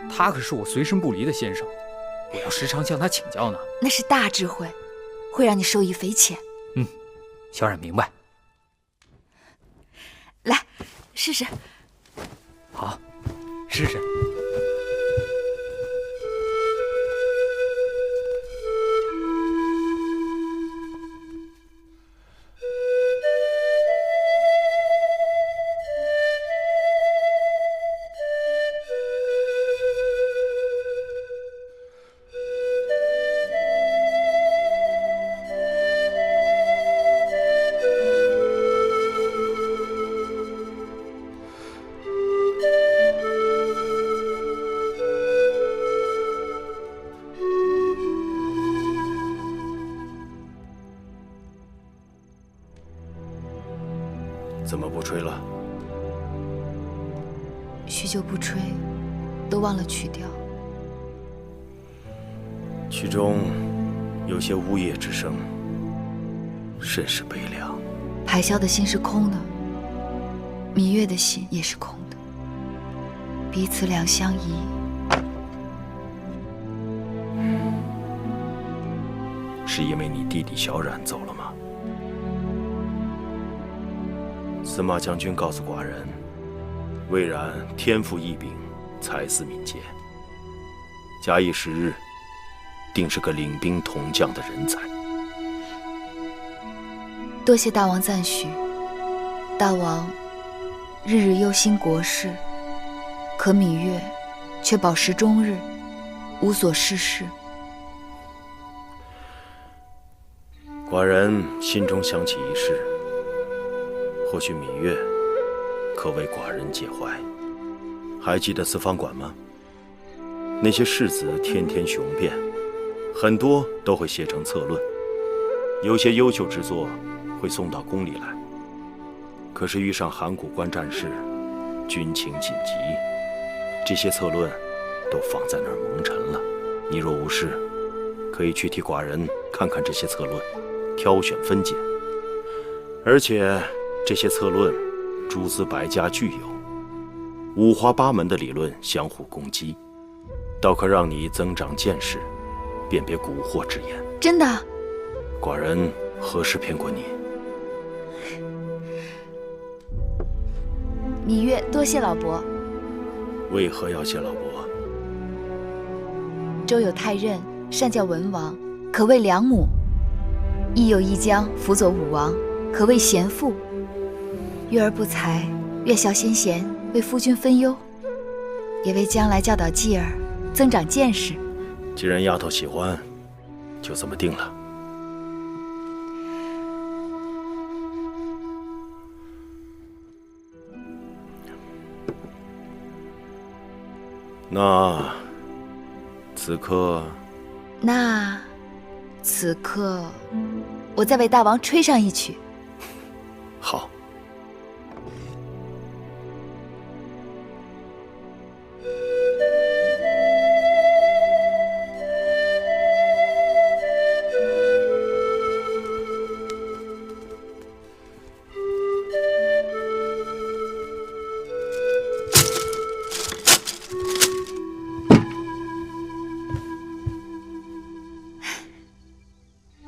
他可是我随身不离的先生，我要时常向他请教呢。那是大智慧，会让你受益匪浅。小冉明白。来，试试。好，试试。怎么不吹了？许久不吹，都忘了曲调。曲中有些呜咽之声，甚是悲凉。海啸的心是空的，芈月的心也是空的，彼此两相依。是因为你弟弟小冉走了吗？司马将军告诉寡人，魏冉天赋异禀，才思敏捷，假以时日，定是个领兵统将的人才。多谢大王赞许。大王日日忧心国事，可芈月却饱食终日，无所事事。寡人心中想起一事，或许芈月可为寡人解怀。还记得四方馆吗？那些士子天天雄辩，很多都会写成策论，有些优秀之作会送到宫里来。可是遇上函谷关战事，军情紧急，这些策论都放在那儿蒙尘了。你若无事，可以去替寡人看看这些策论，挑选分解。而且这些策论诸子百家俱有，五花八门的理论相互攻击，倒可让你增长见识，辨别蛊惑之言。真的？寡人何时骗过你？芈月多谢老伯。为何要谢老伯？周有太任，善教文王，可谓良母；亦有一将辅佐武王，可谓贤妇。月儿不才，月孝先贤，为夫君分忧，也为将来教导继儿，增长见识。既然丫头喜欢，就这么定了。那此刻，我再为大王吹上一曲。好。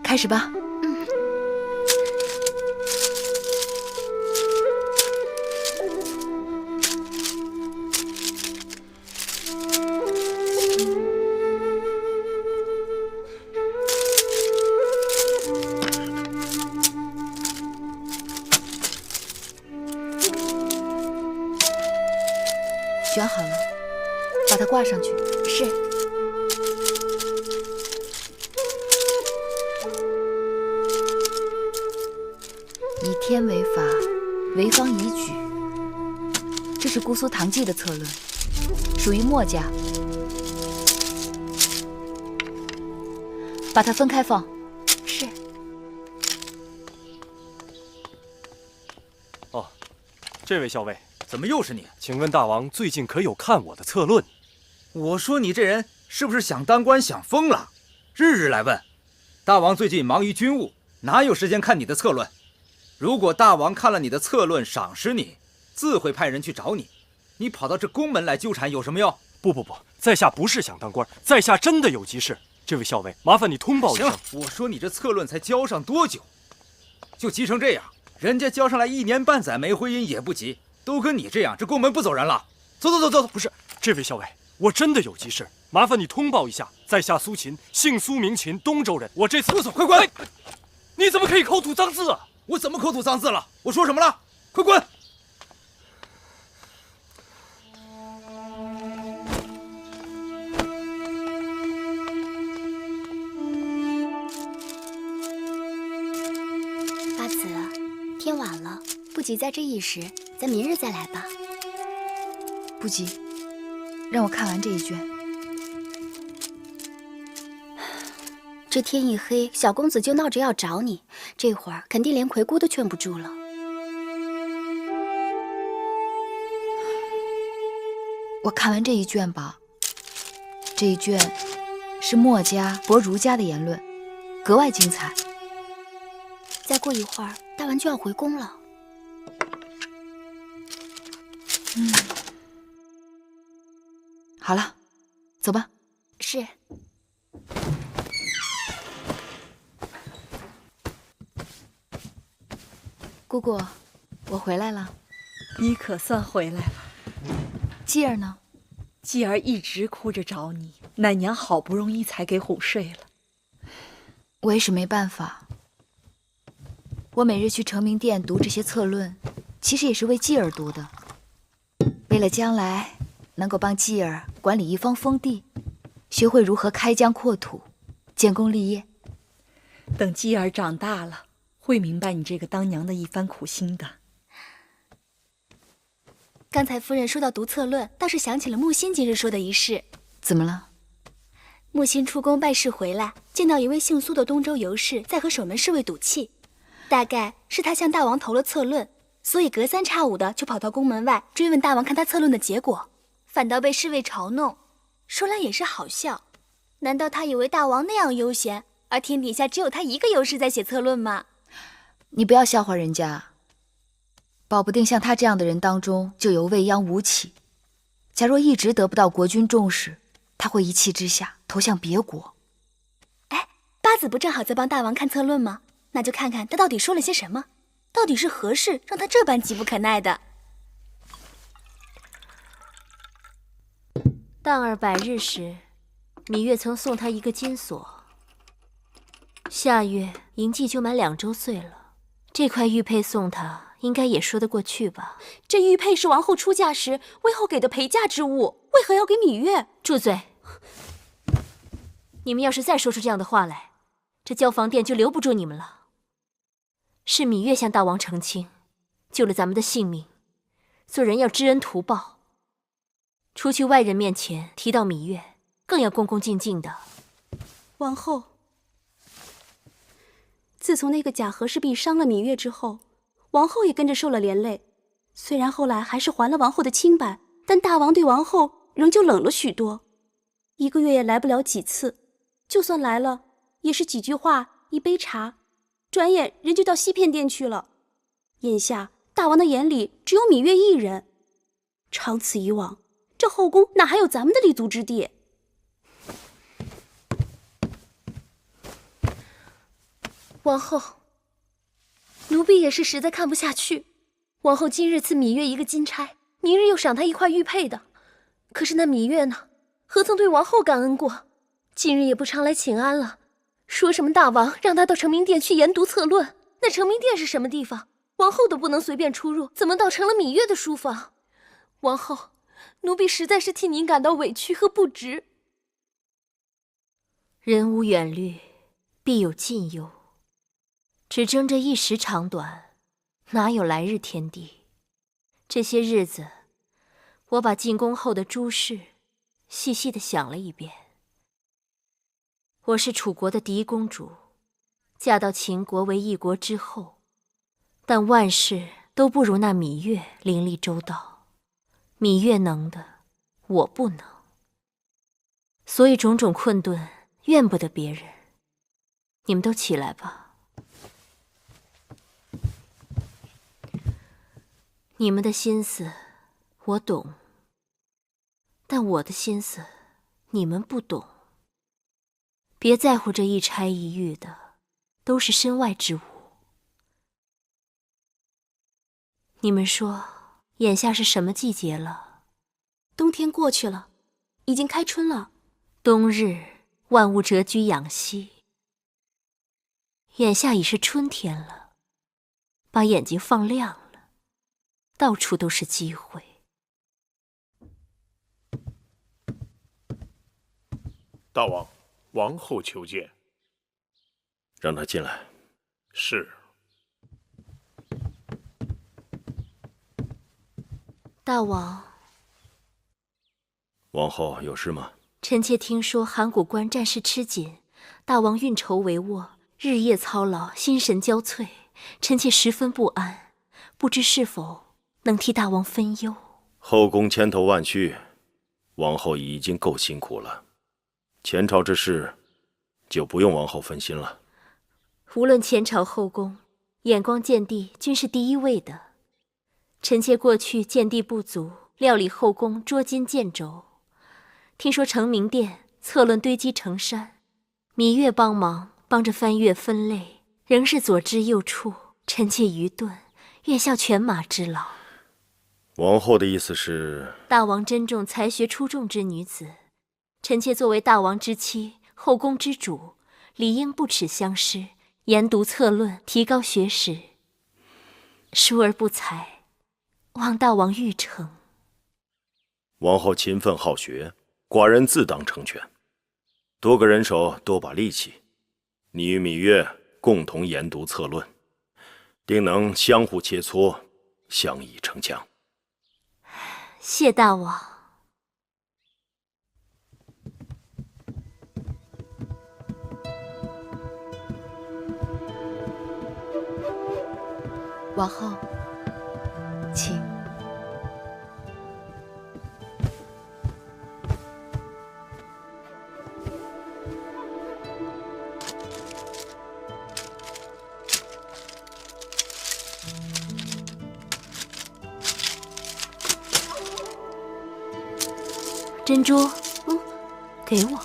开始吧。选好了，把它挂上去。是。以天为法，为方以举。这是姑苏唐记的策论，属于墨家。把它分开放。是。哦，这位校尉，怎么又是你？请问大王最近可有看我的策论？我说你这人是不是想当官想疯了？日日来问。大王最近忙于军务，哪有时间看你的策论？如果大王看了你的策论，赏识你，自会派人去找你。你跑到这宫门来纠缠有什么用？不，在下不是想当官，在下真的有急事。这位校尉，麻烦你通报一声。行了，我说你这策论才交上多久，就急成这样？人家交上来1年半载没回音也不急，都跟你这样，这宫门不走人了。走。不是，这位校尉，我真的有急事，麻烦你通报一下。在下苏秦，姓苏名秦，东周人。我这次快滚！你怎么可以口吐脏字啊？我怎么口吐脏字了？我说什么了？快滚！发子，天晚了，不急在这一时，咱明日再来吧。不急，让我看完这一卷。这天一黑，小公子就闹着要找你，这会儿肯定连魁姑都劝不住了。我看完这一卷吧，这一卷是墨家驳儒家的言论，格外精彩。再过一会儿，大王就要回宫了。好了，走吧。是。姑姑，我回来了。你可算回来了。继儿呢？继儿一直哭着找你，奶娘好不容易才给哄睡了。我也是没办法。我每日去成明殿读这些策论，其实也是为继儿读的，为了将来能够帮继儿管理一方封地，学会如何开疆扩土，建功立业。等继儿长大了，会明白你这个当娘的一番苦心的。刚才夫人说到读策论，倒是想起了木心今日说的一事。怎么了？木心出宫办事回来，见到一位姓苏的东周游士在和守门侍卫赌气，大概是他向大王投了策论，所以隔三差五的就跑到宫门外追问大王看他策论的结果，反倒被侍卫嘲弄。说来也是好笑，难道他以为大王那样悠闲，而天底下只有他一个游士在写策论吗？你不要笑话人家，保不定像他这样的人当中就有未央吴起。假若一直得不到国君重视，他会一气之下投向别国。哎，八子不正好在帮大王看策论吗？那就看看他到底说了些什么，到底是何事让他这般急不可耐的。当儿百日时，芈月曾送他一个金锁。下月嬴稷就满2周岁了，这块玉佩送他，应该也说得过去吧？这玉佩是王后出嫁时魏后给的陪嫁之物，为何要给芈月？住嘴！你们要是再说出这样的话来，这交房殿就留不住你们了。是芈月向大王澄清，救了咱们的性命，做人要知恩图报。出去外人面前提到芈月，更要恭恭敬敬的。王后，自从那个假和氏璧伤了芈月之后，王后也跟着受了连累。虽然后来还是还了王后的清白，但大王对王后仍旧冷了许多，1个月也来不了几次，就算来了，也是几句话一杯茶，转眼人就到西片殿去了。眼下大王的眼里只有芈月一人，长此以往，这后宫哪还有咱们的立足之地？王后，奴婢也是实在看不下去。王后今日赐芈月一个金钗，明日又赏她一块玉佩的，可是那芈月呢，何曾对王后感恩过？今日也不常来请安了，说什么大王让她到成明殿去研读策论。那成明殿是什么地方？王后都不能随便出入，怎么倒成了芈月的书房？王后，奴婢实在是替您感到委屈和不值。人无远虑，必有近忧。只争这一时长短，哪有来日天地？这些日子，我把进宫后的诸事细细地想了一遍。我是楚国的嫡公主，嫁到秦国为一国之后，但万事都不如那芈月伶俐周到。芈月能的，我不能，所以种种困顿怨不得别人。你们都起来吧。你们的心思我懂，但我的心思你们不懂。别在乎这一钗一玉的，都是身外之物。你们说，眼下是什么季节了？冬天过去了，已经开春了。冬日万物蛰居养息，眼下已是春天了。把眼睛放亮了，到处都是机会。大王，王后求见。让她进来。是。大王，王后有事吗？臣妾听说函谷关战事吃紧，大王运筹帷幄，日夜操劳，心神交瘁，臣妾十分不安，不知是否能替大王分忧。后宫千头万绪，王后已经够辛苦了，前朝之事就不用王后分心了。无论前朝后宫，眼光见地均是第一位的。臣妾过去见地不足，料理后宫捉襟见肘。听说承明殿策论堆积成山，芈月帮着翻阅分类，仍是左支右绌，臣妾愚钝，愿效犬马之劳。王后的意思是，大王珍重才学出众之女子，臣妾作为大王之妻，后宫之主，理应不耻相师，研读策论，提高学识。疏而不才，望大王御惩。王后勤奋好学，寡人自当成全。多个人手，多把力气，你与芈月共同研读策论，定能相互切磋，相以成强。谢大王。王后，请。珍珠，给我。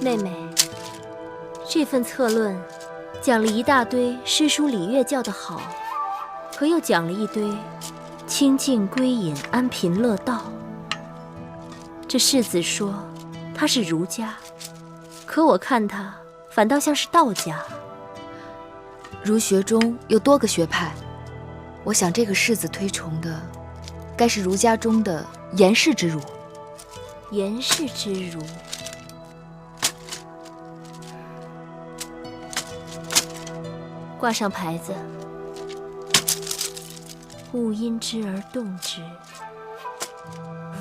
妹妹，这份策论讲了一大堆诗书礼乐教的好，可又讲了一堆清静归隐、安贫乐道。这世子说他是儒家，可我看他反倒像是道家。儒学中有多个学派，我想这个世子推崇的，该是儒家中的颜氏之儒。颜氏之儒。挂上牌子，勿因之而动之，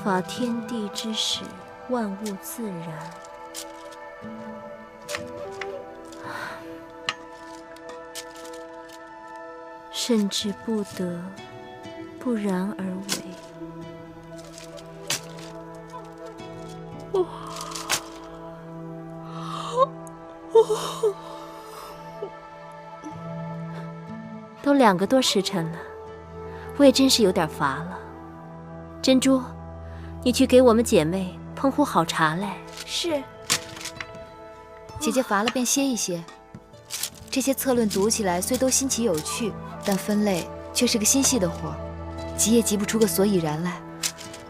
法天地之始，万物自然。甚至不得不然而为。都2个多时辰了，我也真是有点乏了。珍珠，你去给我们姐妹烹壶好茶来。是。姐姐乏了便歇一歇。这些策论读起来虽都新奇有趣，但分类却是个心细的活儿，急也急不出个所以然来。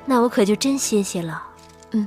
那我可就真歇歇了。嗯。